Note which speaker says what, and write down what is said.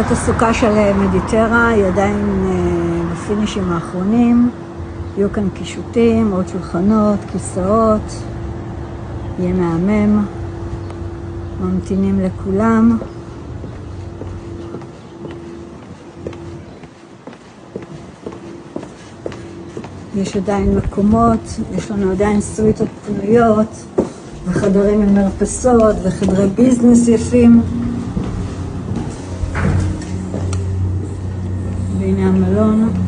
Speaker 1: זאת הסוכה של מדיטרה, היא עדיין בפינישים האחרונים. יהיו כאן קישוטים, עוד שולחנות, כיסאות, יהיה מהמם, ממתינים לכולם. יש עדיין מקומות, יש לנו עדיין סוויטות פנויות וחדרים עם מרפסות וחדרי ביזנס יפים. והנה המלון.